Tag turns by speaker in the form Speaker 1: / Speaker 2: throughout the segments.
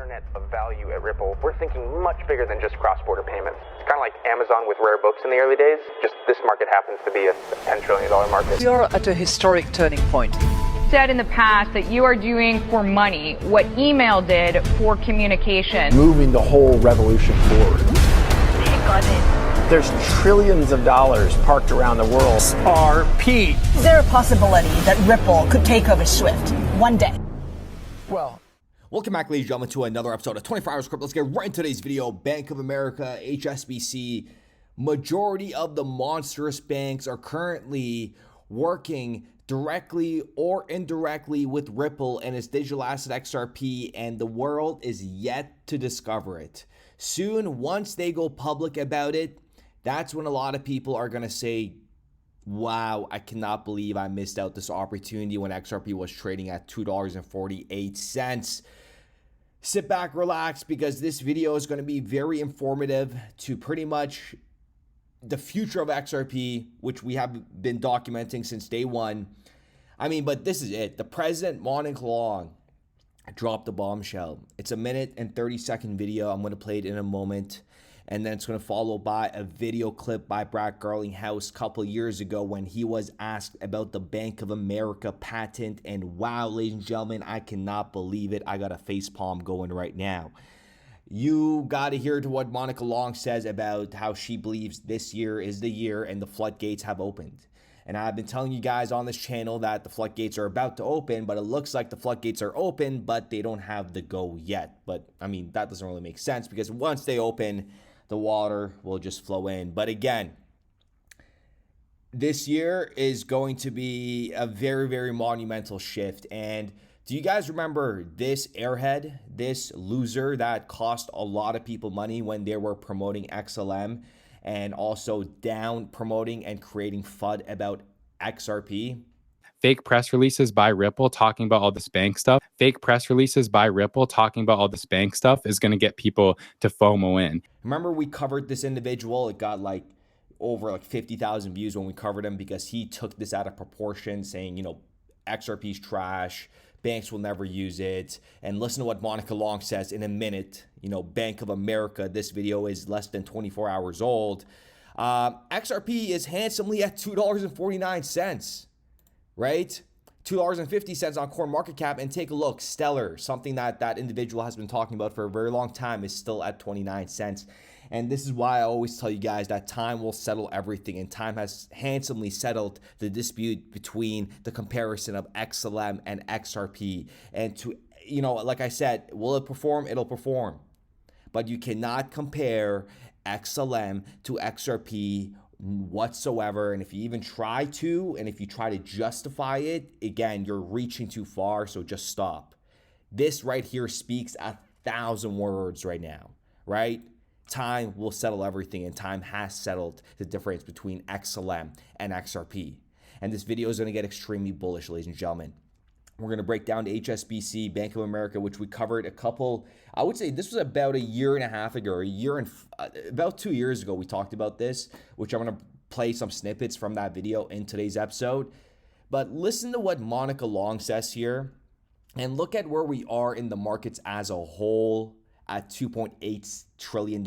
Speaker 1: internet of value at Ripple, we're thinking much bigger than just cross-border payments. It's kind of like Amazon with rare books in the early days, just this market happens to be a $10 trillion market.
Speaker 2: We are at a historic turning point.
Speaker 3: Said in the past that you are doing for money what email did for communication.
Speaker 4: Moving the whole revolution forward.
Speaker 2: Take on it.
Speaker 4: There's trillions of dollars parked around the world. XRP.
Speaker 5: Is there a possibility that Ripple could take over Swift one day?
Speaker 4: Well,
Speaker 6: welcome back, ladies and gentlemen, to another episode of 24 Hours Crypto. Let's get right into today's video. Bank of America, HSBC, majority of the monstrous banks are currently working directly or indirectly with Ripple and its digital asset XRP, and the world is yet to discover it. Soon, once they go public about it, that's when a lot of people are going to say, wow, I cannot believe I missed out this opportunity when XRP was trading at $2.48. Sit back, relax, because this video is going to be very informative to pretty much the future of XRP, which we have been documenting since day one. I mean, but this is it. The president, Monica Long, dropped a bombshell. It's a minute and 30-second video. I'm going to play it in a moment. And then it's going to follow by a video clip by Brad Garlinghouse a couple years ago when he was asked about the Bank of America patent. And wow, ladies and gentlemen, I cannot believe it. I got a facepalm going right now. You got to hear to what Monica Long says about how she believes this year is the year and the floodgates have opened. And I've been telling you guys on this channel that the floodgates are about to open, but it looks like the floodgates are open, but they don't have the go yet. But I mean, that doesn't really make sense because once they open, the water will just flow in. But again, this year is going to be a very, very monumental shift. And do you guys remember this airhead, this loser that cost a lot of people money when they were promoting XLM and also down promoting and creating FUD about XRP?
Speaker 7: Fake press releases by Ripple talking about all this bank stuff. Fake press releases by Ripple talking about all this bank stuff is going to get people to FOMO in.
Speaker 6: Remember we covered this individual. It got like over 50,000 views when we covered him because he took this out of proportion saying, you know, XRP's trash. Banks will never use it. And listen to what Monica Long says in a minute. You know, Bank of America, this video is less than 24 hours old. XRP is handsomely at $2.49. Right? $2.50 on CoinMarketCap, and take a look. Stellar, something that individual has been talking about for a very long time, is still at 29 cents. And this is why I always tell you guys that time will settle everything, and time has handsomely settled the dispute between the comparison of XLM and XRP. And to, you know, like I said, will it perform? It'll perform. But you cannot compare XLM to XRP whatsoever. And if you even try to, and if you try to justify it, again, you're reaching too far, so just stop. This right here speaks 1,000 words right now, right? Time will settle everything, and time has settled the difference between XLM and XRP. And this video is going to get extremely bullish, ladies and gentlemen. We're going to break down to HSBC, Bank of America, which we covered a couple, I would say this was about a year and a half ago, or about 2 years ago we talked about this, which I'm going to play some snippets from that video in today's episode. But listen to what Monica Long says here, and look at where we are in the markets as a whole at $2.8 trillion.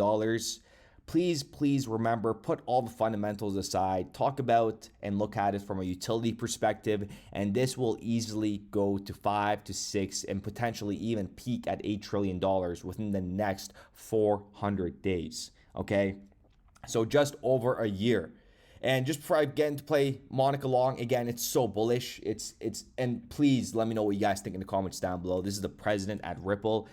Speaker 6: Please remember, put all the fundamentals aside, talk about and look at it from a utility perspective, and this will easily go to 5 to 6 and potentially even peak at $8 trillion within the next 400 days, okay? So just over a year. And just before I get into play Monica Long, again, it's so bullish. And please let me know what you guys think in the comments down below. This is the president at Ripple.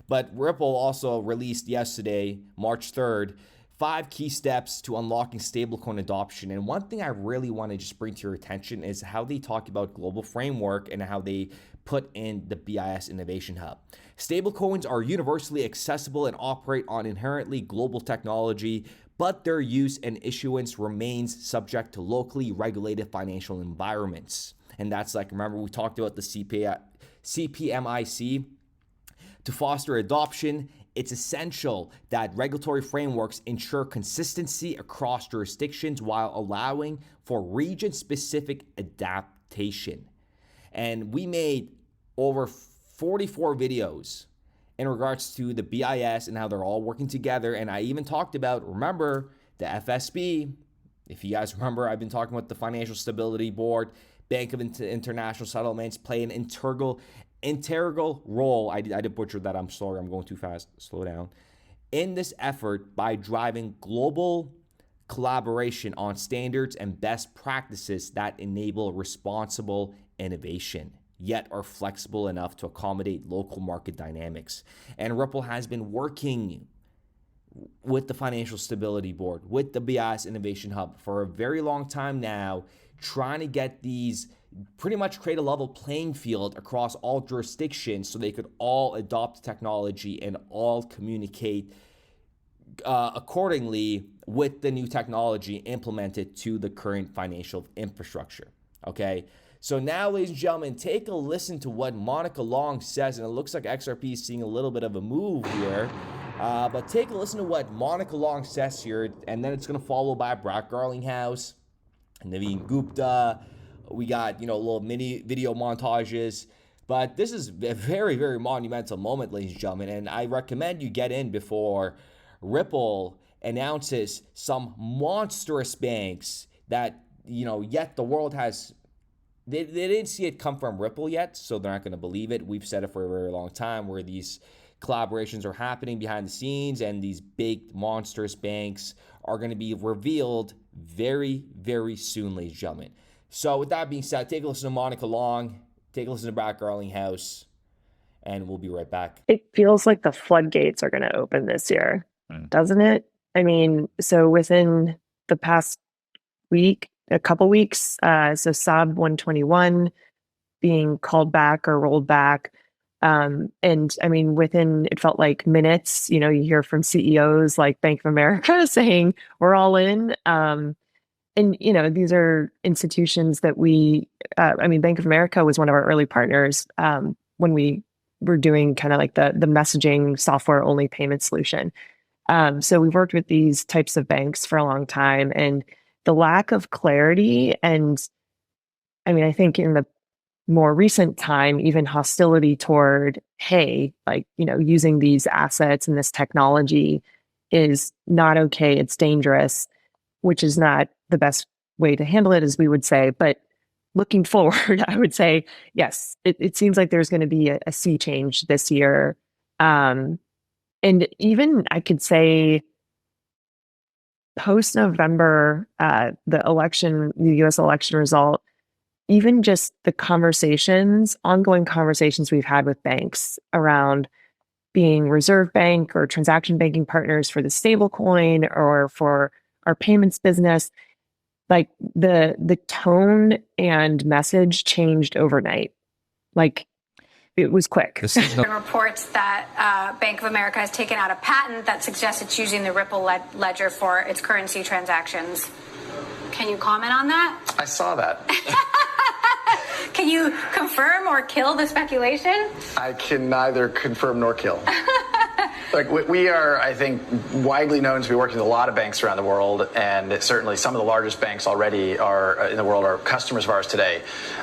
Speaker 6: But Ripple also released yesterday, March 3rd, 5 key steps to unlocking stablecoin adoption. And one thing I really want to just bring to your attention is how they talk about global framework and how they put in the BIS Innovation Hub. Stablecoins are universally accessible and operate on inherently global technology, but their use and issuance remains subject to locally regulated financial environments. And that's like, remember we talked about the CPMIC. To foster adoption, it's essential that regulatory frameworks ensure consistency across jurisdictions while allowing for region-specific adaptation. And we made over 44 videos in regards to the BIS and how they're all working together. And I even talked about, remember, the FSB. If you guys remember, I've been talking about the Financial Stability Board, Bank of International Settlements play an integral role. I did butcher that. I'm sorry. I'm going too fast. Slow down. In this effort by driving global collaboration on standards and best practices that enable responsible innovation, yet are flexible enough to accommodate local market dynamics. And Ripple has been working with the Financial Stability Board, with the BIS Innovation Hub for a very long time now, trying to get these, pretty much create a level playing field across all jurisdictions so they could all adopt technology and all communicate accordingly with the new technology implemented to the current financial infrastructure. Okay, so now, ladies and gentlemen, take a listen to what Monica Long says, and it looks like XRP is seeing a little bit of a move here. But take a listen to what Monica Long says here, and then it's going to follow by Brad Garlinghouse, Naveen Gupta. We got, little mini video montages. But this is a very, very monumental moment, ladies and gentlemen, and I recommend you get in before Ripple announces some monstrous banks that, yet the world has, they didn't see it come from Ripple yet, so they're not going to believe it. We've said it for a very long time where these collaborations are happening behind the scenes, and these big monstrous banks are going to be revealed very, very soon, ladies and gentlemen. So with that being said, take a listen to Monica Long, take a listen to Brad Garlinghouse, and we'll be right back.
Speaker 8: It feels like the floodgates are going to open this year, doesn't it? I mean, so within the past week, a couple weeks, so SAB 121 being called back or rolled back. And I mean, within, it felt like minutes, you hear from CEOs like Bank of America saying, we're all in. And, these are institutions that Bank of America was one of our early partners when we were doing kind of like the messaging software only payment solution. So we've worked with these types of banks for a long time, and the lack of clarity, and I think in the more recent time, even hostility toward, hey, using these assets and this technology is not okay, it's dangerous, which is not the best way to handle it, as we would say. But looking forward, I would say, yes, it seems like there's going to be a sea change this year. And even I could say post-November, the US election result, even just the ongoing conversations we've had with banks around being reserve bank or transaction banking partners for the stablecoin or for our payments business, like the tone and message changed overnight. Like, it was quick.
Speaker 9: Reports that Bank of America has taken out a patent that suggests it's using the Ripple ledger for its currency transactions. Can you comment on that?
Speaker 10: I saw that.
Speaker 9: Can you confirm or kill the speculation?
Speaker 10: I can neither confirm nor kill. We are, I think, widely known to be working with a lot of banks around the world, and certainly some of the largest banks already in the world are customers of ours today.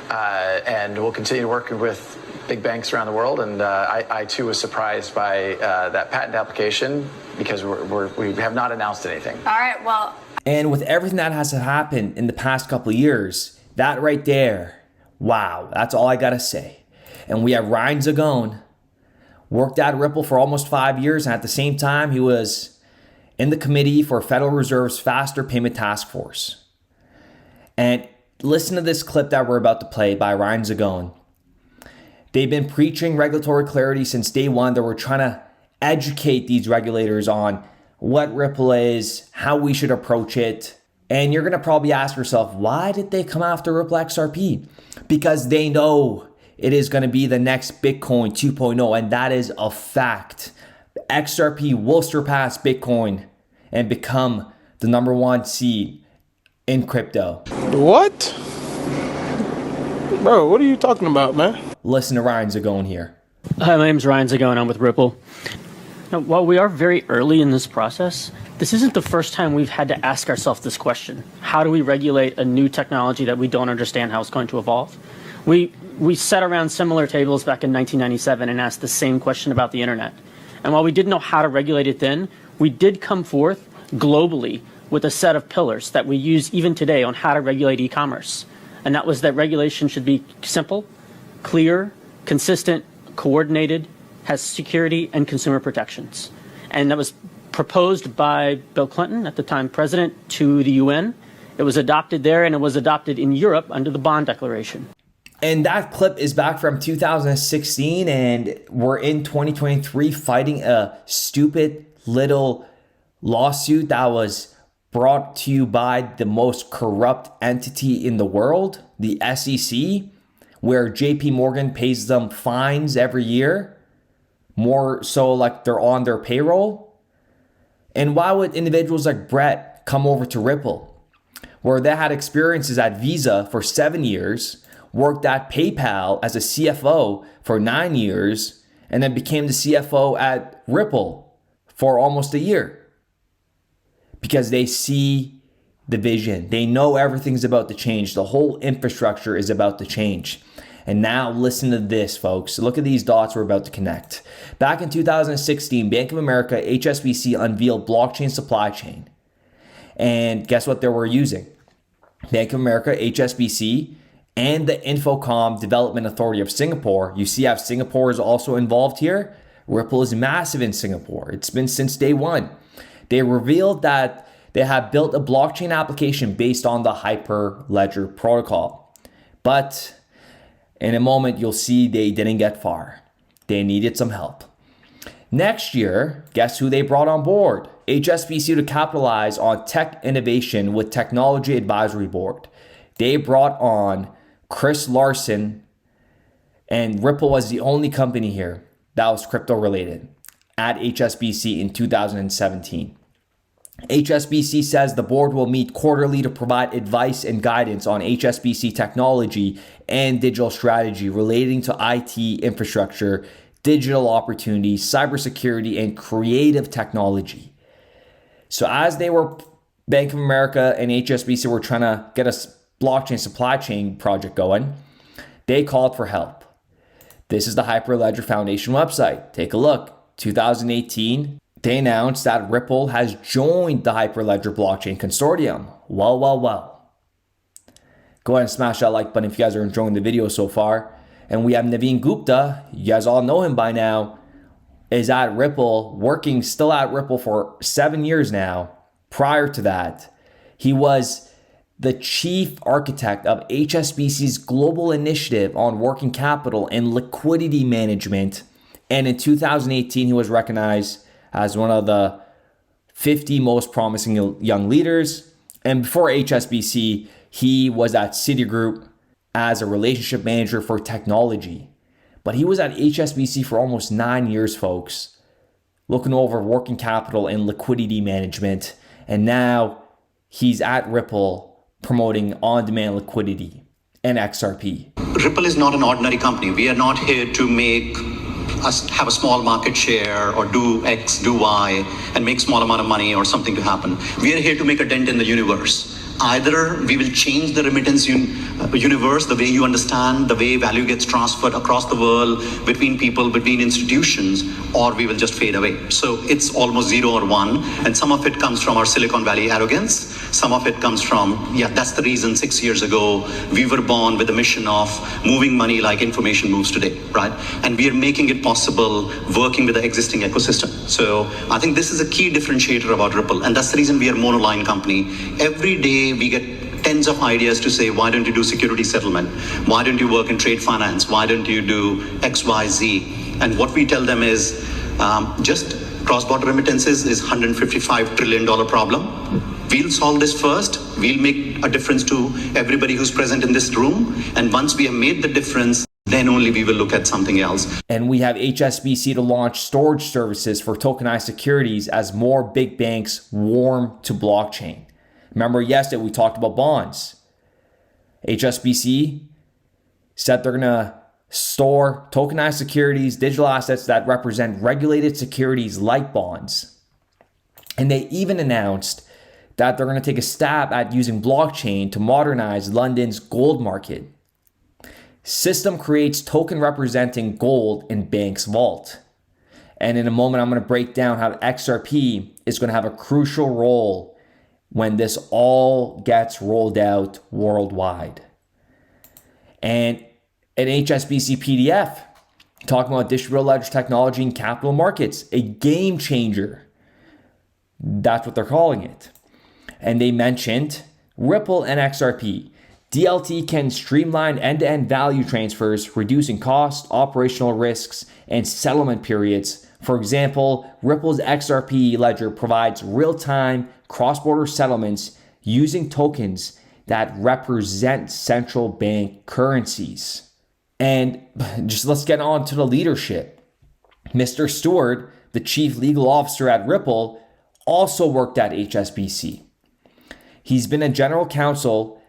Speaker 10: And we'll continue working with big banks around the world, and I too was surprised by that patent application because we have not announced anything.
Speaker 9: All right, well.
Speaker 6: And with everything that has happened in the past couple of years, that right there, wow, that's all I gotta say. And we have Ryan Zagone, worked at Ripple for almost 5 years, and at the same time, he was in the committee for Federal Reserve's Faster Payment Task Force. And listen to this clip that we're about to play by Ryan Zagone. They've been preaching regulatory clarity since day one. They were trying to educate these regulators on what Ripple is, how we should approach it. And you're going to probably ask yourself, why did they come after Ripple XRP? Because they know it is going to be the next Bitcoin 2.0, and that is a fact. XRP will surpass Bitcoin and become the number one seed in crypto.
Speaker 11: What? Bro, what are you talking about, man?
Speaker 6: Listen to Ryan Zagone here.
Speaker 12: Hi, my name's Ryan Zagone. I'm with Ripple. Now, while we are very early in this process, this isn't the first time we've had to ask ourselves this question. How do we regulate a new technology that we don't understand how it's going to evolve? We sat around similar tables back in 1997 and asked the same question about the internet. And while we didn't know how to regulate it then, we did come forth globally with a set of pillars that we use even today on how to regulate e-commerce. And that was that regulation should be simple, clear, consistent, coordinated, has security and consumer protections. And that was proposed by Bill Clinton, at the time president, to the UN. It was adopted there, and it was adopted in Europe under the Bonn Declaration.
Speaker 6: And that clip is back from 2016, and we're in 2023 fighting a stupid little lawsuit that was brought to you by the most corrupt entity in the world, the SEC, where JP Morgan pays them fines every year, more so like they're on their payroll. And why would individuals like Brett come over to Ripple, where they had experiences at Visa for 7 years, worked at PayPal as a CFO for 9 years, and then became the CFO at Ripple for almost a year? Because they see the vision. They know everything's about to change. The whole infrastructure is about to change. And now listen to this, folks. Look at these dots we're about to connect. Back in 2016, Bank of America, HSBC unveiled blockchain supply chain. And guess what they were using? Bank of America, HSBC, and the Infocom Development Authority of Singapore. You see how Singapore is also involved here? Ripple is massive in Singapore. It's been since day one. They revealed that they have built a blockchain application based on the Hyperledger protocol. But in a moment, you'll see they didn't get far. They needed some help. Next year, guess who they brought on board? HSBC to capitalize on tech innovation with Technology Advisory Board. They brought on Chris Larson, and Ripple was the only company here that was crypto related at HSBC in 2017. HSBC says the board will meet quarterly to provide advice and guidance on HSBC technology and digital strategy relating to IT infrastructure, digital opportunities, cybersecurity, and creative technology. So as they were, Bank of America and HSBC were trying to get a blockchain supply chain project going, they called for help. This is the Hyperledger Foundation website. Take a look. 2018, they announced that Ripple has joined the Hyperledger blockchain consortium. Well. Go ahead and smash that like button if you guys are enjoying the video so far. And we have Naveen Gupta. You guys all know him by now. Is at Ripple, working still at Ripple for 7 years now. Prior to that, he was the chief architect of HSBC's global initiative on working capital and liquidity management. And in 2018, he was recognized as one of the 50 most promising young leaders. And before HSBC, he was at Citigroup as a relationship manager for technology. But he was at HSBC for almost 9 years, folks, looking over working capital and liquidity management. And now he's at Ripple promoting on-demand liquidity and XRP.
Speaker 13: Ripple is not an ordinary company. We are not here to make us have a small market share or do X, do Y, and make small amount of money or something to happen. We are here to make a dent in the universe. Either we will change the remittance universe, the way you understand, the way value gets transferred across the world, between people, between institutions, or we will just fade away. So it's almost 0 or 1. And some of it comes from our Silicon Valley arrogance. Some of it comes from, that's the reason 6 years ago, we were born with the mission of moving money like information moves today, right? And we are making it possible working with the existing ecosystem. So I think this is a key differentiator about Ripple. And that's the reason we are a monoline company. Every day we get tens of ideas to say, why don't you do security settlement? Why don't you work in trade finance? Why don't you do X, Y, Z? And what we tell them is just cross-border remittances is $155 trillion problem. We'll solve this first. We'll make a difference to everybody who's present in this room. And once we have made the difference, then only we will look at something else.
Speaker 6: And we have HSBC to launch storage services for tokenized securities as more big banks warm to blockchain. Remember yesterday we talked about bonds. HSBC said they're going to store tokenized securities, digital assets that represent regulated securities like bonds. And they even announced that they're going to take a stab at using blockchain to modernize London's gold market. System creates token representing gold in bank's vault. And in a moment, I'm going to break down how XRP is going to have a crucial role when this all gets rolled out worldwide. And an HSBC PDF talking about distributed ledger technology and capital markets, a game changer. That's what they're calling it. And they mentioned Ripple and XRP. DLT can streamline end-to-end value transfers, reducing cost, operational risks, and settlement periods. For example, Ripple's XRP ledger provides real-time cross-border settlements using tokens that represent central bank currencies. And just let's get on to the leadership. Mr. Stewart, the chief legal officer at Ripple, also worked at HSBC. He's been a general counsel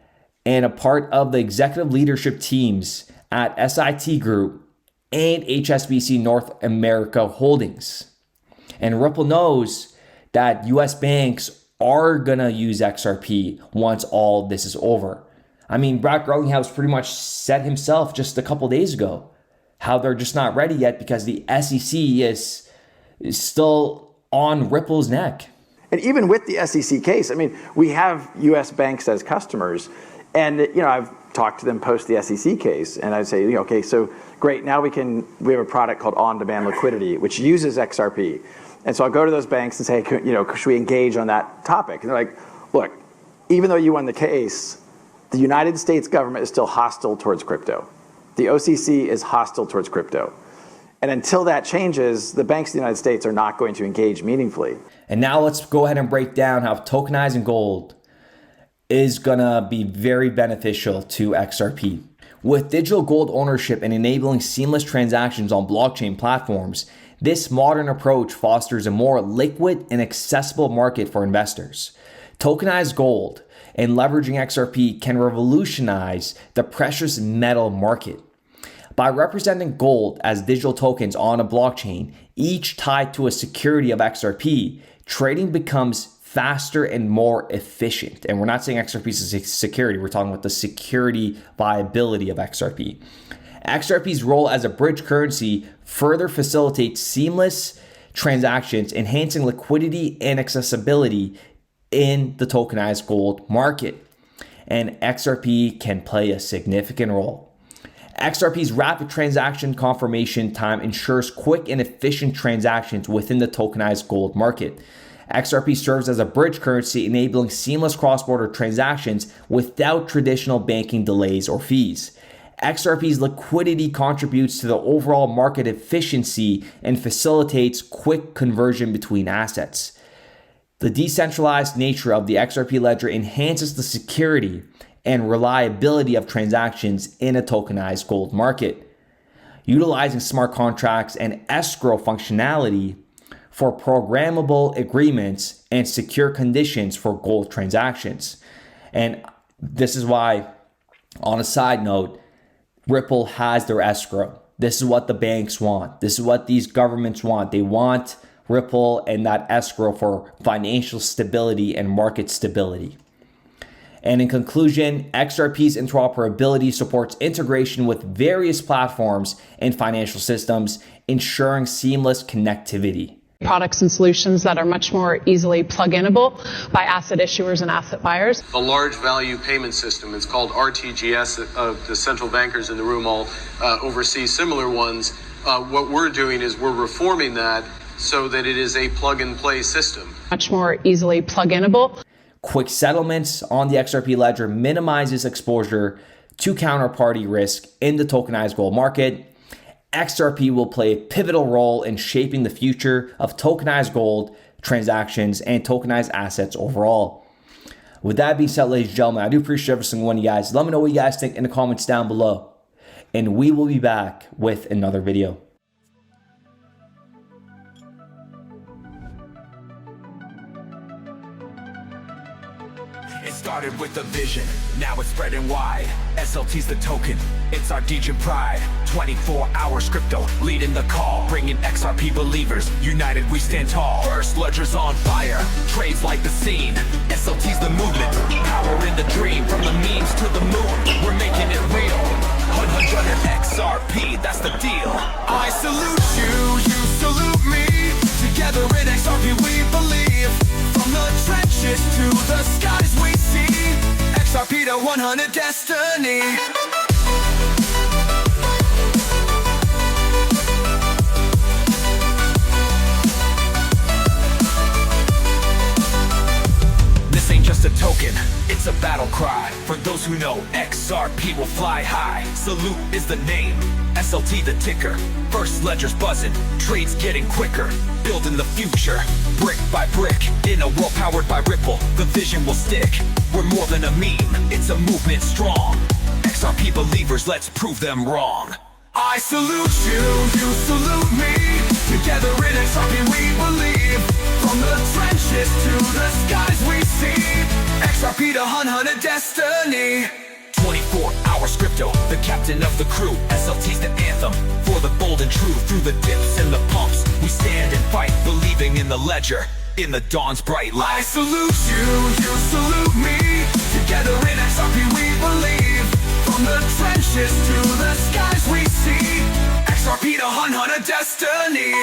Speaker 6: and a part of the executive leadership teams at SIT Group and HSBC North America Holdings. And Ripple knows that US banks are gonna use XRP once all this is over. I mean, Brad Garlinghouse pretty much said himself just a couple days ago how they're just not ready yet because the SEC is still on Ripple's neck.
Speaker 10: And even with the SEC case, I mean, we have US banks as customers. And, you know, I've talked to them post the SEC case, and I'd say, you know, okay, so great, now we have a product called on-demand liquidity, which uses XRP. And so I'll go to those banks and say, you know, should we engage on that topic? And they're like, look, even though you won the case, the United States government is still hostile towards crypto. The OCC is hostile towards crypto. And until that changes, the banks in the United States are not going to engage meaningfully.
Speaker 6: And now let's go ahead and break down how tokenizing gold is gonna be very beneficial to XRP. With digital gold ownership and enabling seamless transactions on blockchain platforms, this modern approach fosters a more liquid and accessible market for investors. Tokenized gold and leveraging XRP can revolutionize the precious metal market. By representing gold as digital tokens on a blockchain, each tied to a security of XRP, trading becomes faster and more efficient. And we're not saying XRP is a security, we're talking about the security viability of XRP. XRP's role as a bridge currency further facilitates seamless transactions, enhancing liquidity and accessibility in the tokenized gold market. And XRP can play a significant role. XRP's rapid transaction confirmation time ensures quick and efficient transactions within the tokenized gold market. XRP serves as a bridge currency, enabling seamless cross-border transactions without traditional banking delays or fees. XRP's liquidity contributes to the overall market efficiency and facilitates quick conversion between assets. The decentralized nature of the XRP ledger enhances the security and reliability of transactions in a tokenized gold market. Utilizing smart contracts and escrow functionality for programmable agreements and secure conditions for gold transactions. And this is why, on a side note, Ripple has their escrow. This is what the banks want. This is what these governments want. They want Ripple and that escrow for financial stability and market stability. And in conclusion, XRP's interoperability supports integration with various platforms and financial systems, ensuring seamless connectivity.
Speaker 14: Products and solutions that are much more easily plug-inable by asset issuers and asset buyers.
Speaker 15: A large value payment system, it's called RTGS. The central bankers in the room all oversee similar ones. What we're doing is we're reforming that so that it is a plug-and-play system.
Speaker 14: Much more easily plug-inable.
Speaker 6: Quick settlements on the XRP ledger minimizes exposure to counterparty risk in the tokenized gold market. XRP will play a pivotal role in shaping the future of tokenized gold transactions and tokenized assets overall. With that being said, ladies and gentlemen, I do appreciate every single one of you guys. Let me know what you guys think in the comments down below. And we will be back with another video.
Speaker 16: Started with a vision, now it's spreading wide. SLT's the token, it's our DJ pride. 24 hours crypto, leading the call. Bringing XRP believers, united we stand tall. First ledger's on fire, trades like the scene. SLT's the movement, power in the dream. From the memes to the moon, we're making it real. 100 and XRP, that's the deal. I salute you, you salute me. Together in XRP we believe. From the trenches to the skies we see. XRP to 100 destiny. This ain't just a token, it's a battle cry. For those who know, XRP will fly high. Salute is the name, SLT the ticker. First ledger's buzzing, trades getting quicker. Building the future, brick by brick. In a world powered by Ripple, the vision will stick. We're more than a meme, it's a movement strong. XRP believers, let's prove them wrong. I salute you, you salute me. Together in XRP we believe. From the trenches to the skies we see. XRP to 100 destiny. 24-hour crypto, the captain of the crew. SLT's the anthem for the bold and true. Through the dips and the pumps, we stand and fight, believing in the ledger, in the dawn's bright light. I salute you, you salute me. Together in XRP we believe. From the trenches to the skies we see. XRP to 100 destiny.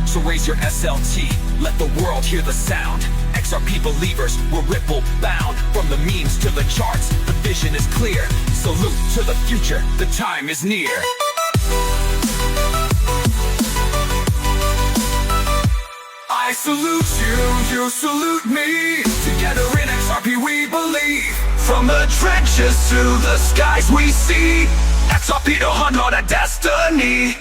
Speaker 16: So raise your SLT, let the world hear the sound. XRP believers, we're Ripple bound. From the memes to the charts, the vision is clear. Salute to the future, the time is near. I salute you, you salute me. Together in XRP we believe. From the trenches to the skies we see. XRP to 100 destiny.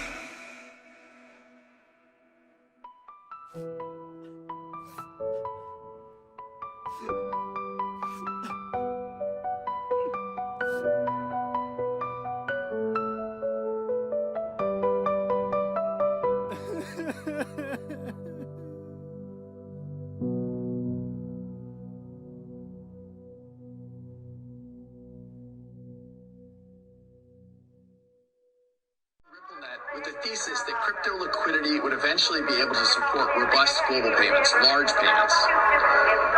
Speaker 10: With the thesis that crypto liquidity would eventually be able to support robust global payments, large payments.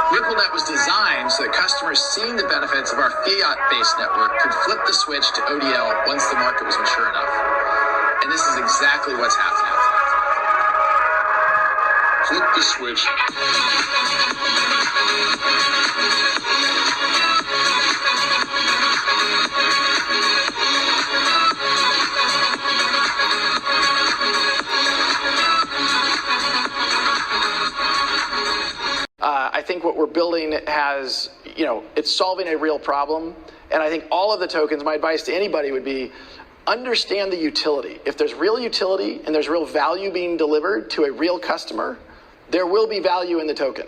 Speaker 10: RippleNet was designed so that customers seeing the benefits of our fiat-based network could flip the switch to ODL once the market was mature enough. And this is exactly what's happening. Flip the switch. I think what we're building has, it's solving a real problem. And I think all of the tokens, my advice to anybody would be, understand the utility. If there's real utility and there's real value being delivered to a real customer, there will be value in the token.